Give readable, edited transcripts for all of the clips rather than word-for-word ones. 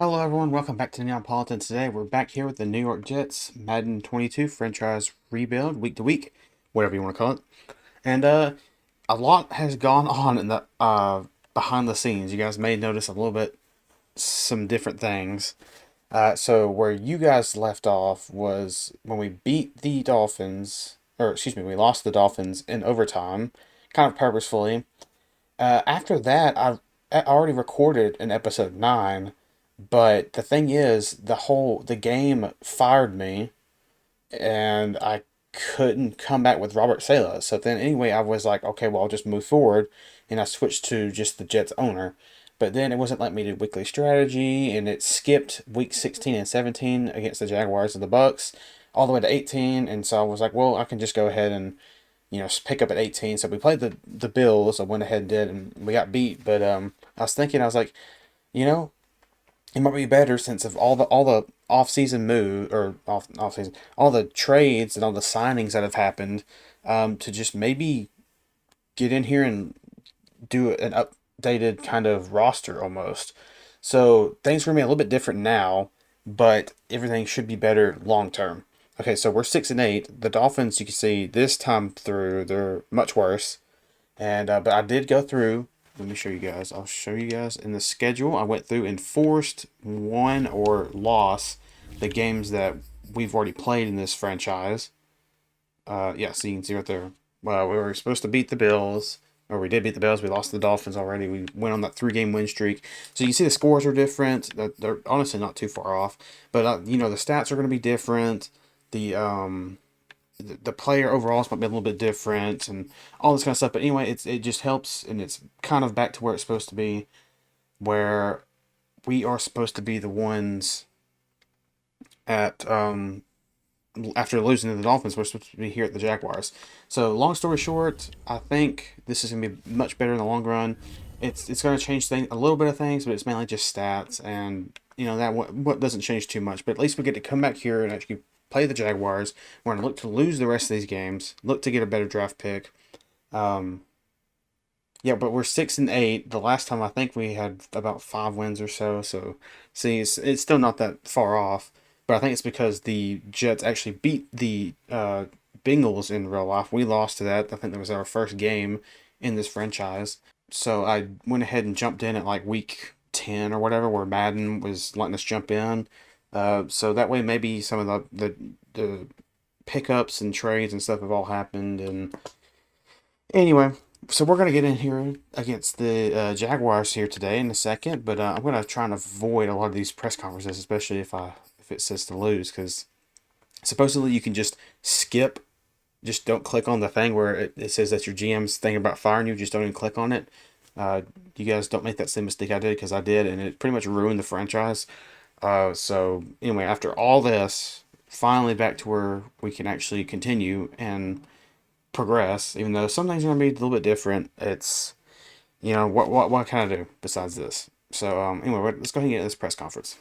Hello everyone, welcome back to Neapolitan. Today we're back here with the New York Jets Madden 22 franchise rebuild, week to week, whatever you want to call it. And a lot has gone on in the behind the scenes. You guys may notice a little bit some different things. So where you guys left off was when we beat the Dolphins, or excuse me, we lost the Dolphins in overtime, kind of purposefully. After that, I already recorded an episode 9. But the thing is, the game fired me, and I couldn't come back with Robert Saleh. So then anyway, I was like, okay, well, I'll just move forward, and I switched to just the Jets owner. But then it wasn't letting me do weekly strategy, and it skipped week 16 and 17 against the Jaguars and the Bucks, all the way to 18. And so I was like, well, I can just go ahead and pick up at 18. So we played the Bills. I went ahead and did, and we got beat. But I was thinking, I was like, you know it might be better since of all the off season move or off season all the trades and all the signings that have happened, to just maybe get in here and do an updated kind of roster almost. So things are gonna be a little bit different now, but everything should be better long term. Okay, so we're 6-8. The Dolphins, you can see this time through, they're much worse. And but I did go through. Let me show you guys. I'll show you guys in the schedule. I went through and forced won or lost the games that we've already played in this franchise. Yeah, so you can see right there. Well, we were supposed to beat the Bills, or we did beat the Bills. We lost the Dolphins already. We went on that 3-game win streak. So you see the scores are different. They're honestly not too far off. But the stats are going to be different. The player overalls might be a little bit different and all this kind of stuff. But anyway, it just helps, and it's kind of back to where it's supposed to be, where we are supposed to be the ones at after losing to the Dolphins, we're supposed to be here at the Jaguars. So long story short, I think this is gonna be much better in the long run. It's gonna change a little bit of things, but it's mainly just stats, and that what doesn't change too much. But at least we get to come back here and actually play the Jaguars. We're going to look to lose the rest of these games. Look to get a better draft pick. Yeah, but we're 6-8. The last time I think we had about 5 wins or so. So, see, it's still not that far off. But I think it's because the Jets actually beat the Bengals in real life. We lost to that. I think that was our first game in this franchise. So I went ahead and jumped in at like week 10 or whatever, where Madden was letting us jump in. So that way maybe some of the pickups and trades and stuff have all happened. And anyway, so we're going to get in here against the Jaguars here today in a second. But I'm going to try and avoid a lot of these press conferences, especially if it says to lose, because supposedly you can just skip. Just don't click on the thing where it says that your GM's thinking about firing you. Just don't even click on it. You guys don't make that same mistake I did, because I did, and it pretty much ruined the franchise. So anyway, after all this, finally back to where we can actually continue and progress, even though some things are going to be a little bit different. It's, what can I do besides this? So anyway, let's go ahead and get this press conference.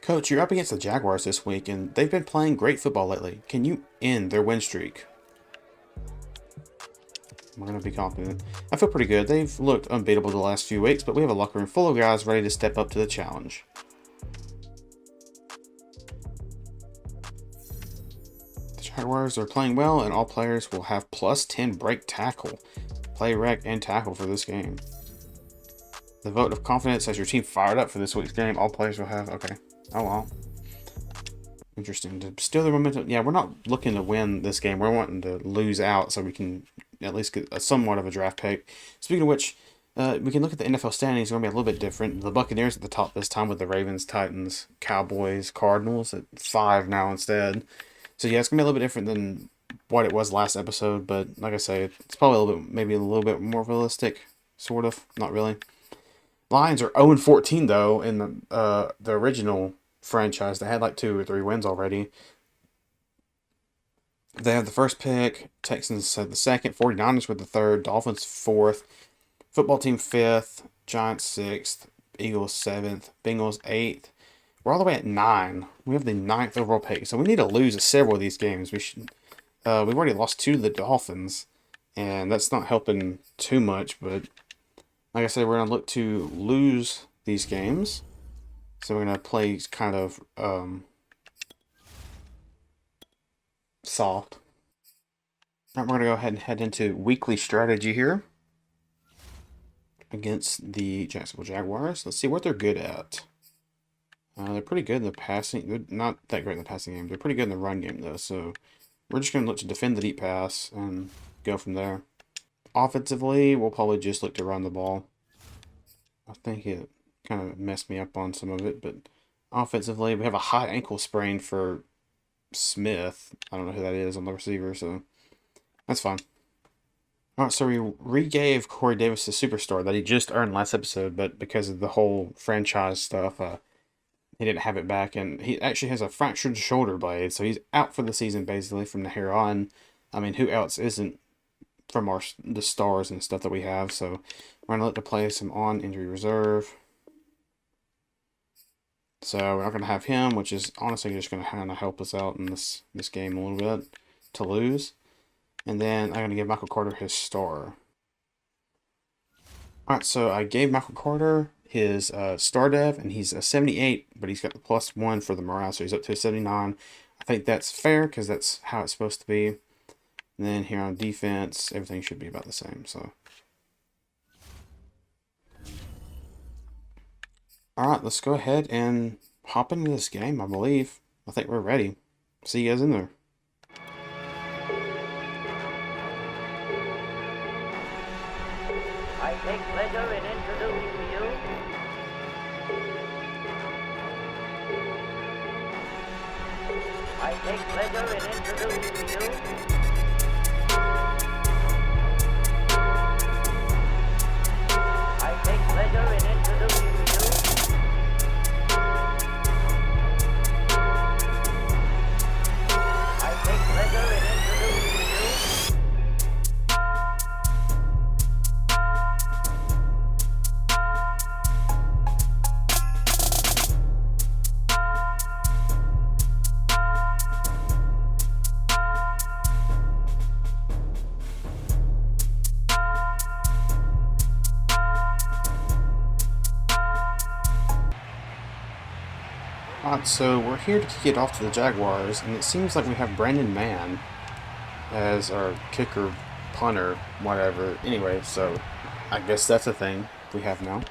Coach, you're up against the Jaguars this week, and they've been playing great football lately. Can you end their win streak? We're going to be confident. I feel pretty good. They've looked unbeatable the last few weeks, but we have a locker room full of guys ready to step up to the challenge. The Jaguars are playing well, and all players will have +10 break tackle, play rec, and tackle for this game. The vote of confidence has your team fired up for this week's game. All players will have... Okay. Oh, well. Interesting. To steal the momentum. Yeah, we're not looking to win this game. We're wanting to lose out so we can at least get somewhat of a draft pick. Speaking of which, we can look at the NFL standings. It's going to be a little bit different. The Buccaneers at the top this time, with the Ravens, Titans, Cowboys, Cardinals at 5 now instead. So yeah, it's going to be a little bit different than what it was last episode. But like I say, it's probably a little bit, maybe a little bit more realistic, sort of. Not really. Lions are 0-14 though in the original franchise that had like 2 or 3 wins already. They have the first pick, Texans had the second, 49ers with the third, Dolphins fourth, football team fifth, Giants sixth, Eagles seventh, Bengals eighth. We're all the way at 9. We have the 9th overall pick, so we need to lose several of these games. We've already lost 2 to the Dolphins, and that's not helping too much. But like I said, we're gonna look to lose these games, so we're gonna play kind of soft. All right, we're gonna go ahead and head into weekly strategy here against the Jacksonville Jaguars. Let's see what they're good at. They're pretty good in the passing. They're not that great in the passing game. They're pretty good in the run game, though. So we're just going to look to defend the deep pass and go from there. Offensively, we'll probably just look to run the ball. I think it kind of messed me up on some of it. But offensively, we have a high ankle sprain for Smith. I don't know who that is on the receiver, so that's fine. All right, so we re-gave Corey Davis the superstar that he just earned last episode, but because of the whole franchise stuff, he didn't have it back, and he actually has a fractured shoulder blade, so he's out for the season basically from the here on. I mean, who else isn't from the stars and stuff that we have? So we're gonna look to play some on injury reserve. So we're not gonna have him, which is honestly just gonna kind of help us out in this game a little bit to lose. And then I'm gonna give Michael Carter his star. All right, so I gave Michael Carter his star dev, and he's a 78, but he's got the +1 for the morale, so he's up to a 79. I think that's fair because that's how it's supposed to be. And then here on defense, everything should be about the same. So, all right, let's go ahead and hop into this game. I believe. I think we're ready. See you guys in there. I take pleasure in introducing to you I take pleasure in introducing to you I take pleasure in introducing to you I take pleasure in introducing to you Alright, so we're here to kick it off to the Jaguars, and it seems like we have Brandon Mann as our kicker, punter, whatever. Anyway, so I guess that's a thing we have now.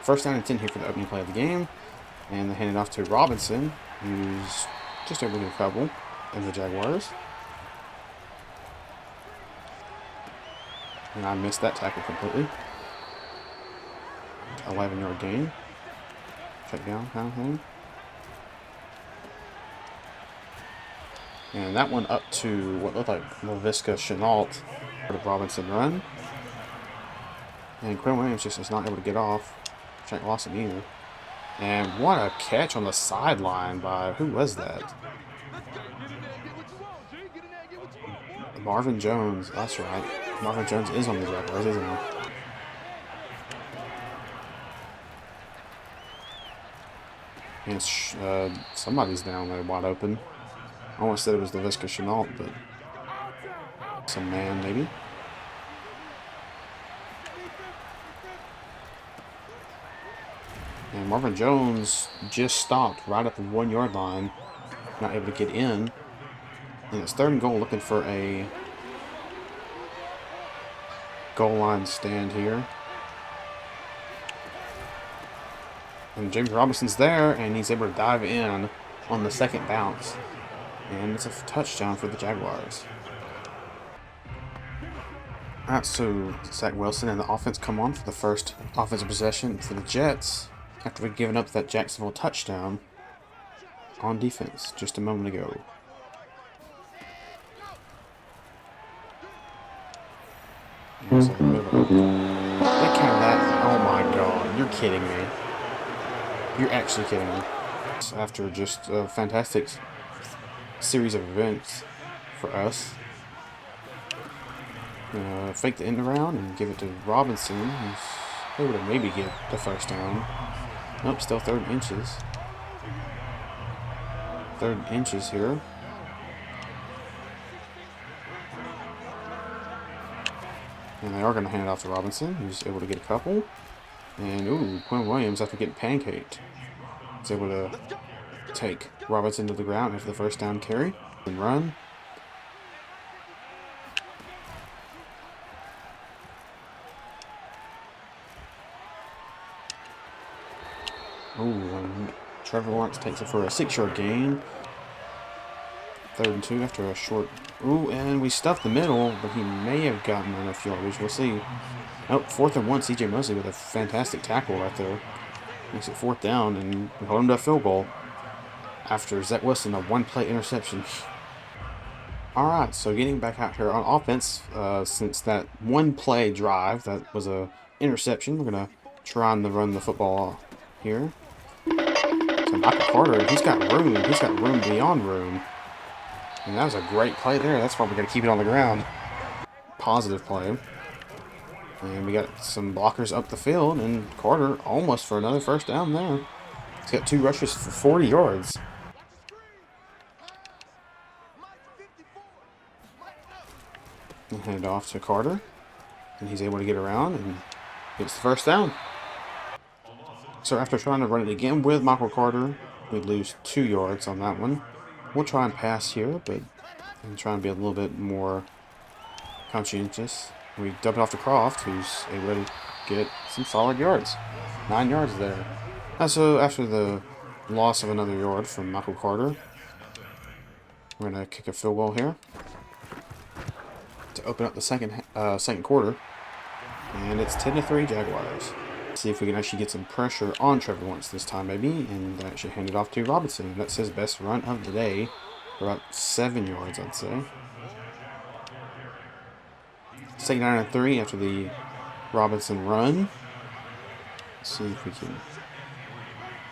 First down and 10 here for the opening play of the game, and they hand it off to Robinson, who's just able to recover in the Jaguars. And I missed that tackle completely. 11-yard gain. Check down kind of thing. And that one up to what looked like Laviska Chenault for the Robinson run. And Quinn Williams just is not able to get off. Shank Lawson either. And what a catch on the sideline by, who was that? Marvin Jones, that's right. Marvin Jones is on the Jaguars, isn't he? And somebody's down there wide open. I almost said it was the Laviska Chenault, but some man maybe. And Marvin Jones just stopped right at the 1-yard line, not able to get in. And it's 3rd and goal, looking for a goal line stand here. And James Robinson's there, and he's able to dive in on the second bounce. And it's a touchdown for the Jaguars. Alright, so Zach Wilson and the offense come on for the first offensive possession for the Jets after we've given up that Jacksonville touchdown on defense just a moment ago. Look at that. Oh my god. You're kidding me. You're actually kidding me. After just a fantastic series of events for us. Fake the end around and give it to Robinson, who's able to maybe get the first down. Nope, still third and inches. Third and inches here. And they are going to hand it off to Robinson, who's able to get a couple. And, ooh, Quinn Williams, after getting pancaked, is able to take Robinson to the ground after the first down carry and run. Ooh, and Trevor Lawrence takes it for a 6-yard gain. 3rd and 2 after a short... Ooh, and we stuffed the middle, but he may have gotten enough yardage. We'll see. Oh, 4th and 1, C.J. Mosley with a fantastic tackle right there. Makes it 4th down, and we hold him to a field goal after Zach Wilson, a one-play interception. Alright, so getting back out here on offense, since that one-play drive, that was a interception, we're going to try and run the football here. So Michael Carter, he's got room beyond room. And that was a great play there. That's why we got to keep it on the ground. Positive play. And we got some blockers up the field, and Carter almost for another first down there. He's got 2 rushes for 40 yards. And hand it off to Carter. And he's able to get around and gets the first down. So after trying to run it again with Michael Carter, we lose 2 yards on that one. We'll try and pass here, but I'm trying to be a little bit more conscientious. We dump it off to Croft, who's able to get some solid yards. 9 yards there. So after the loss of another yard from Michael Carter, we're going to kick a field goal here to open up the second quarter. And it's 10-3 Jaguars. See if we can actually get some pressure on Trevor Lawrence this time, maybe, and actually hand it off to Robinson. That's his best run of the day, for about 7 yards, I'd say. Second down and 3 after the Robinson run. Let's see if we can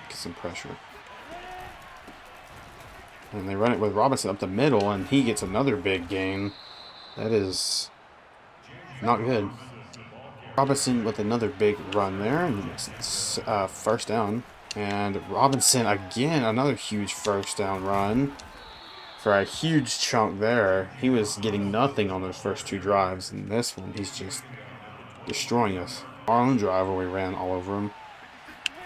get some pressure. And they run it with Robinson up the middle, and he gets another big gain. That is not good. Robinson with another big run there, and it's first down. And Robinson again, another huge first down run for a huge chunk there. He was getting nothing on those first 2 drives, and this one he's just destroying us. Our own drive where we ran all over him,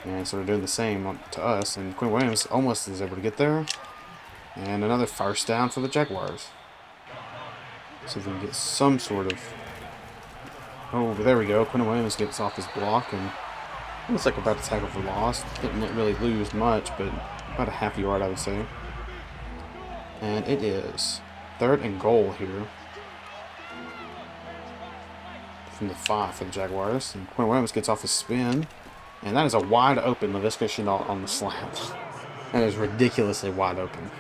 and so they're doing the same to us. And Quinn Williams almost is able to get there, and another first down for the Jaguars. So if we can get some sort of... Oh, there we go. Quinn Williams gets off his block, and it looks like we're about to tackle for loss. Didn't really lose much, but about a half yard, I would say. And it is 3rd and goal here from the 5 for the Jaguars. And Quinn Williams gets off his spin, and that is a wide open Laviska Shenault on the slant. That is ridiculously wide open.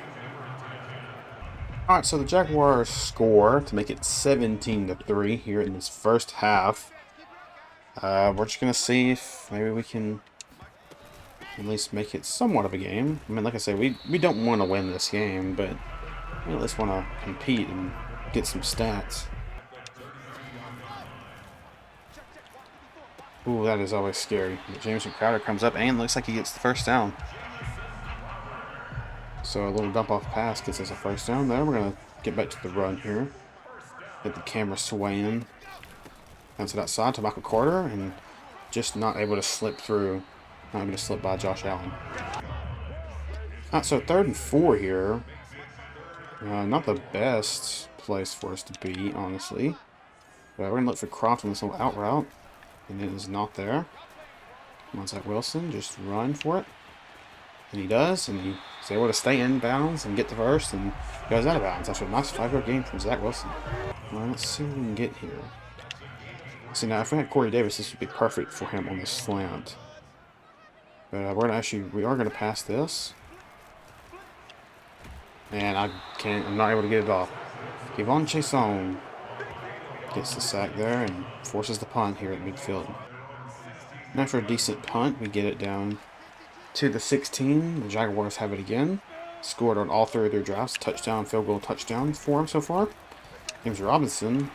Alright, so the Jaguars score to make it 17-3 here in this first half. We're just going to see if maybe we can at least make it somewhat of a game. I mean, like I said, we don't want to win this game, but we at least want to compete and get some stats. Ooh, that is always scary. Jameson Crowder comes up and looks like he gets the first down. So a little dump off pass gets us a first down there. We're going to get back to the run here. Get the camera swaying. Bounce it outside to Michael Carter, and just not able to slip through. Not able to slip by Josh Allen. Alright, so 3rd and 4 here. Not the best place for us to be, honestly. But we're going to look for Croft on this little out route. And it is not there. Come on, Zach Wilson, just run for it. And he does, and he's able to stay in bounds and get the first, and goes out of bounds after a nice 5-yard gain from Zach Wilson. Well, let's see what we can get here. See, now if we had Corey Davis, this would be perfect for him on the slant. But we are gonna pass this, and I'm not able to get it off. Kevon Chason gets the sack there and forces the punt here at midfield. And after a decent punt, we get it down to the 16. The Jaguars have it again. Scored on all three of their drives. Touchdown, field goal, touchdown for them so far. James Robinson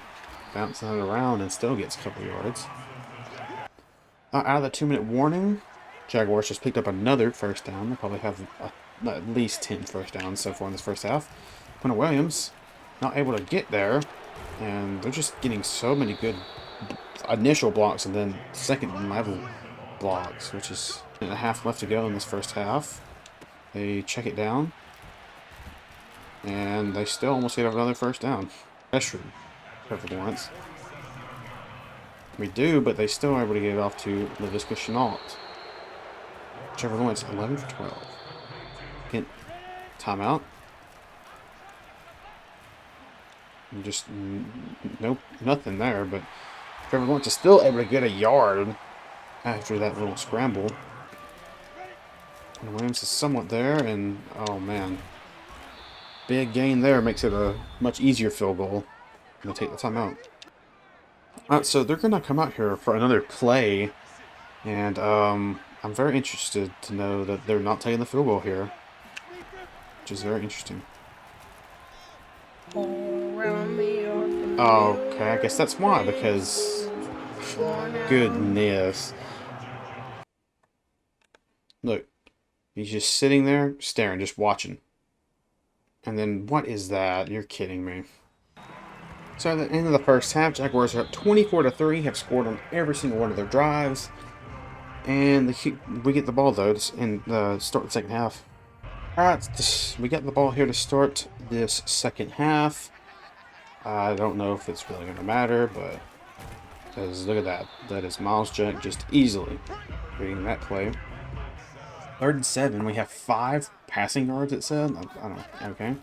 bouncing it around and still gets a couple yards. Out of the 2-minute warning, Jaguars just picked up another first down. They probably have at least 10 first downs so far in this first half. Quentin Williams not able to get there, and they're just getting so many good initial blocks and then second level blocks, which is a half left to go in this first half. They check it down, and they still almost get another first down. Pressure Trevor Lawrence. We do, but they still are able to get it off to Laviska Chenault. Trevor Lawrence, 11 for 12. Hint, timeout. Just nope, nothing there, but Trevor Lawrence is still able to get a yard after that little scramble. And Williams is somewhat there, and oh man. Big gain there makes it a much easier field goal. And they'll take the timeout. Alright, so they're going to come out here for another play. And I'm very interested to know that they're not taking the field goal here. Which is very interesting. Okay, I guess that's why, because... Goodness. Look. He's just sitting there, staring, just watching. And then, what is that? You're kidding me. So at the end of the first half, Jaguars are up 24-3, have scored on every single one of their drives. And we get the ball, though, and start the second half. Alright, we got the ball here to start this second half. I don't know if it's really going to matter, but... Because look at that. That is Miles Jack just easily reading that play. 3rd and 7. We have 5 passing yards, it said. I don't know. Okay.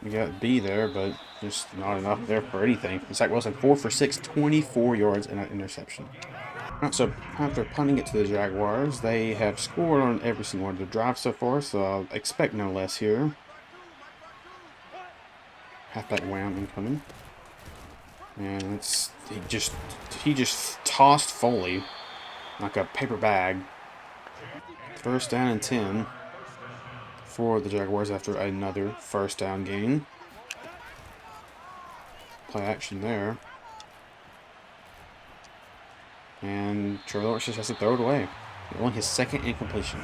We got B there, but just not enough there for anything. Zach Wilson, 4 for 6, 24 yards and an interception. Alright, so after punting it to the Jaguars, they have scored on every single one of their drives so far, so I'll expect no less here. Halfback wham incoming. And he just tossed Foley like a paper bag. First down and 10 for the Jaguars after another first down gain. Play action there. And Trevor Lawrence just has to throw it away. Only his second incompletion.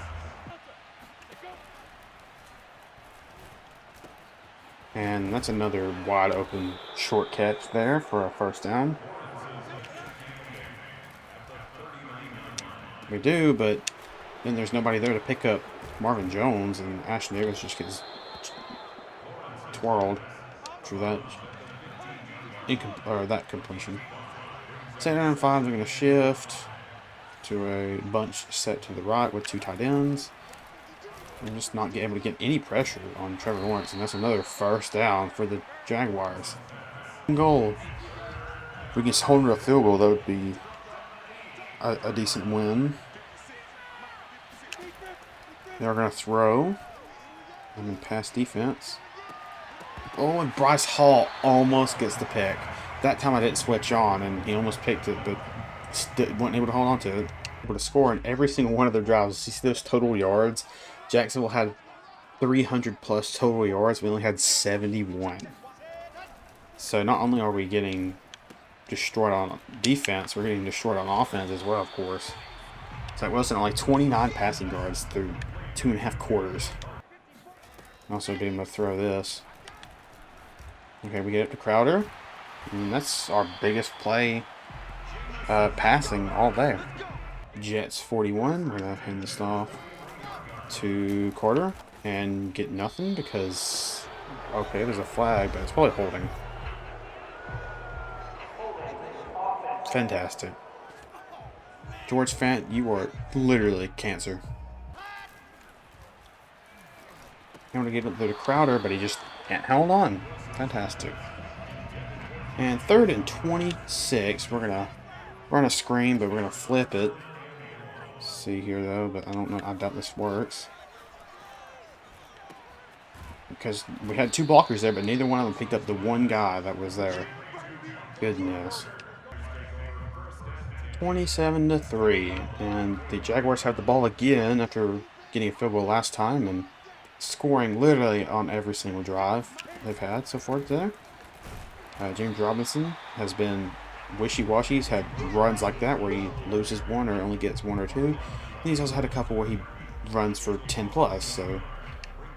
And that's another wide open short catch there for a first down. We do, but then there's nobody there to pick up Marvin Jones, and Ashton Davis just gets twirled through that completion. 2nd and 5, they're going to shift to a bunch set to the right with 2 tight ends. And just not able to get any pressure on Trevor Lawrence, and that's another first down for the Jaguars. Goal. If we can hold to a field goal, that would be a decent win. They're going to throw. I'm in pass defense. Oh, and Bryce Hall almost gets the pick. That time I didn't switch on, and he almost picked it, but wasn't able to hold on to it. Able to score in every single one of their drives. You see those total yards? Jacksonville had 300 plus total yards. We only had 71. So not only are we getting destroyed on defense, we're getting destroyed on offense as well, of course. So it wasn't only 29 passing yards through 2.5 quarters. Also being able to throw this. Okay, we get it to Crowder. And that's our biggest play passing all day. Jets 41. We're going to hand this off to Carter and get nothing because, okay, there's a flag, but it's probably holding. Fantastic. George Fant, you are literally cancer. I want to give it to Crowder, but he just can't hold on. Fantastic. And 3rd and 26. We're gonna run a screen, but we're gonna flip it. See here though, but I don't know. I doubt this works because we had 2 blockers there, but neither one of them picked up the one guy that was there. Goodness. 27-3, and the Jaguars have the ball again after getting a field goal last time and scoring literally on every single drive they've had so far today. James Robinson has been wishy-washy. He's had runs like that where he loses one or only gets one or two. And he's also had a couple where he runs for 10 plus, so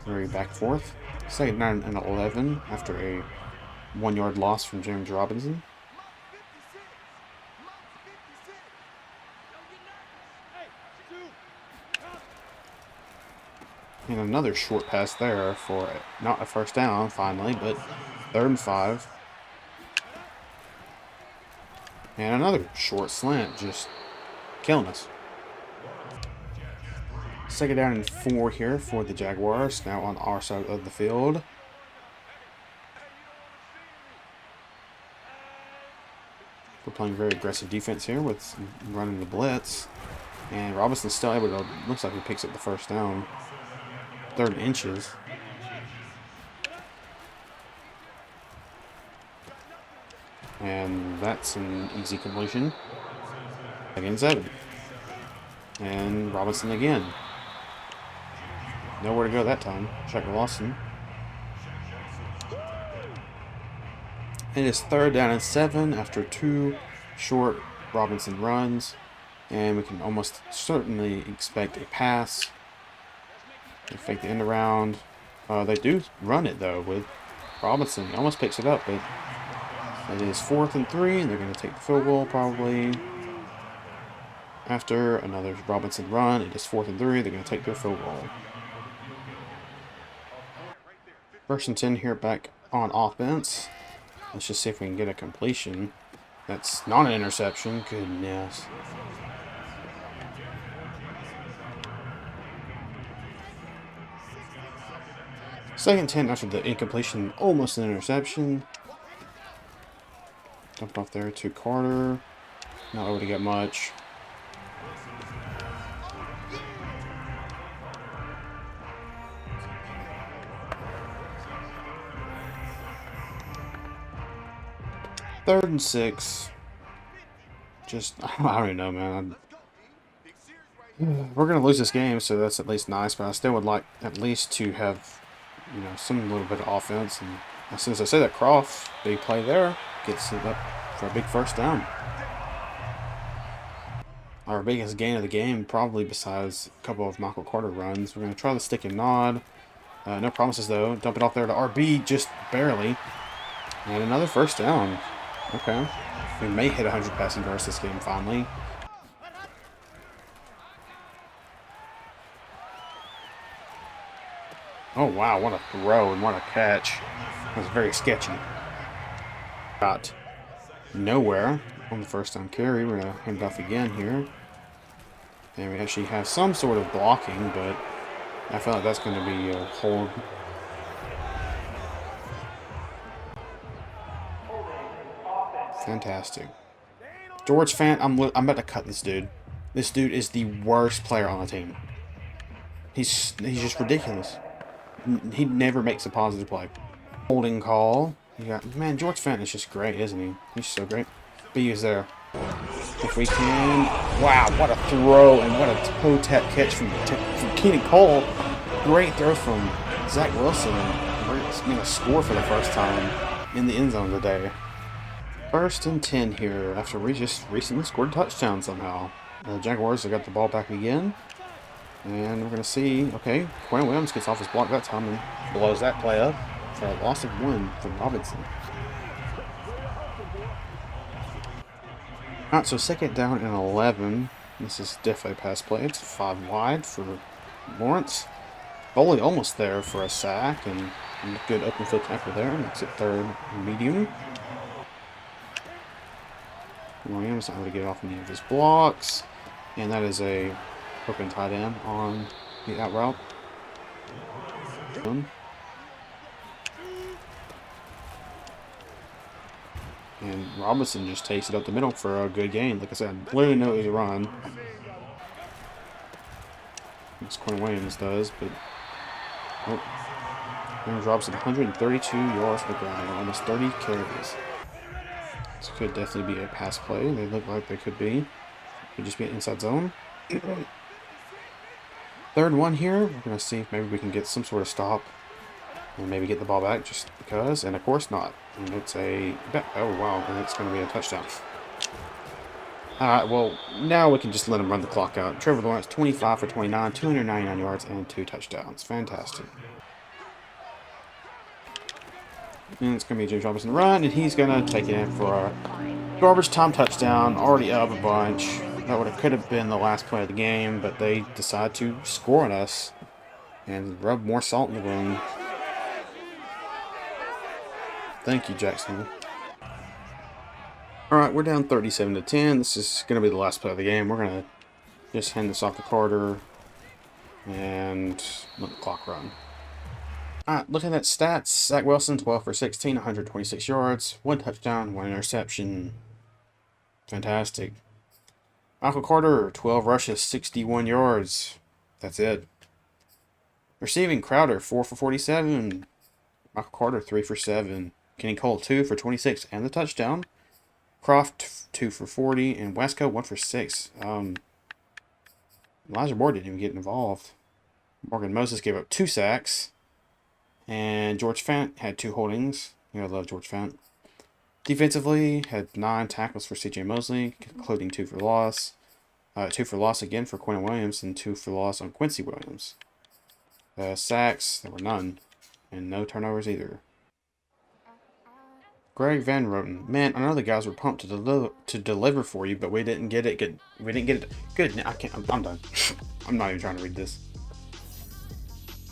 very back and forth. Second down and 11 after a 1 yard loss from James Robinson. And another short pass there for not a first down finally, but 3rd and 5. And another short slant, just killing us. Second down and 4 here for the Jaguars, now on our side of the field. We're playing very aggressive defense here with running the blitz. And Robinson's still able to, looks like he picks up the first down. 3rd inches. And that's an easy completion. Again, 7. And Robinson again. Nowhere to go that time. Check Lawson. It is 3rd down and 7 after 2 short Robinson runs. And we can almost certainly expect a pass. They fake the end around. They do run it though with Robinson. He almost picks it up, but it is 4th and 3, and they're going to take the field goal probably. After another Robinson run, it is 4th and 3. They're going to take their field goal. 1st and 10 here back on offense. Let's just see if we can get a completion. That's not an interception. Goodness. Second 10 after the incompletion, almost an interception. Dumped off there to Carter. Not able to get much. Third and 6. Just, I don't even know, man. We're going to lose this game, so that's at least nice, but I still would like at least to have, you know, some little bit of offense. And as soon as I say that, Croft, big play there, gets it up for a big first down. Our biggest gain of the game, probably besides a couple of Michael Carter runs. We're going to try the stick and nod. No promises, though. Dump it off there to RB, just barely. And another first down. Okay. We may hit 100 passing yards this game, finally. Oh, wow. What a throw and what a catch. That was very sketchy. Got nowhere on the first down carry. We're going to hand it off again here. And we actually have some sort of blocking, but I feel like that's going to be a hold. Fantastic. George Fant, I'm about to cut this dude. This dude is the worst player on the team. He's just ridiculous. He never makes a positive play. Holding call. You got, man, George Fant is just great, isn't he? He's so great. B is there. If we can. Wow, what a throw and what a toe tap catch from Keenan Cole. Great throw from Zach Wilson. We're going to score for the first time in the end zone today. 1st and 10 here after we just recently scored a touchdown somehow. The Jaguars have got the ball back again. And we're going to see, okay, Quinn Williams gets off his block that time and blows that play up for a loss of 1 from Robinson. Alright, so 2nd down and 11. This is definitely a pass play. It's 5 wide for Lawrence. Foley almost there for a sack and a good open field tackle there. Makes it 3rd medium. Williams not able to get off any of his blocks. And that is a open tight end on the out route. And Robinson just takes it up the middle for a good gain. Like I said, literally no easy run. As Quinn Williams does, but James Robinson 132 yards to the ground, almost 30 carries. This could definitely be a pass play. They look like they could be. Could just be an inside zone. Third one here. We're going to see if maybe we can get some sort of stop. And maybe get the ball back just because. And of course not. And it's a... Oh, wow. And it's going to be a touchdown. Alright, well, now we can just let him run the clock out. Trevor Lawrence, 25 for 29, 299 yards, and 2 touchdowns. Fantastic. And it's going to be James Robinson run, and he's going to take it in for a garbage time touchdown. Already up a bunch. That could have been the last play of the game, but they decide to score on us and rub more salt in the wound. Thank you, Jacksonville. Alright, we're down 37 to 10. This is going to be the last play of the game. We're going to just hand this off to Carter and let the clock run. Alright, looking at stats. Zach Wilson, 12 for 16, 126 yards, 1 touchdown, 1 interception. Fantastic. Michael Carter, 12 rushes, 61 yards. That's it. Receiving, Crowder, 4 for 47. Michael Carter, 3 for 7. Kenny Cole, 2 for 26 and the touchdown. Croft, 2 for 40. And Wesco, 1 for 6. Elijah Moore didn't even get involved. Morgan Moses gave up 2 sacks. And George Fant had 2 holdings. You know, I love George Fant. Defensively, had 9 tackles for C.J. Mosley, including 2 for loss. 2 for loss again for Quinn Williams, and 2 for loss on Quincy Williams. Sacks, there were none. And no turnovers either. Greg Van Roten. Man, I know the guys were pumped to deliver for you, but we didn't get it good. We didn't get it good. I can't. I'm done. I'm not even trying to read this.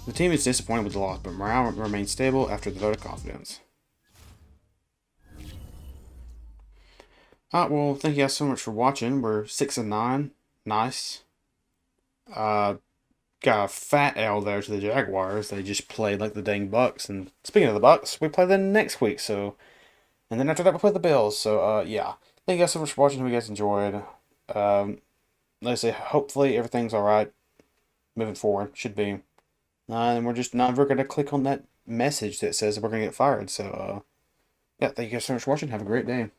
The team is disappointed with the loss, but morale remains stable after the vote of confidence. Alright, well, thank you guys so much for watching. We're 6-9. Nice. Got a fat L there to the Jaguars. They just played like the dang Bucks. And speaking of the Bucks, we play them next week. So, and then after that, we play the Bills. So, yeah. Thank you guys so much for watching. Hope you guys enjoyed. Like I say, hopefully everything's alright moving forward. Should be. And we're just never going to click on that message that says we're going to get fired. So, yeah, thank you guys so much for watching. Have a great day.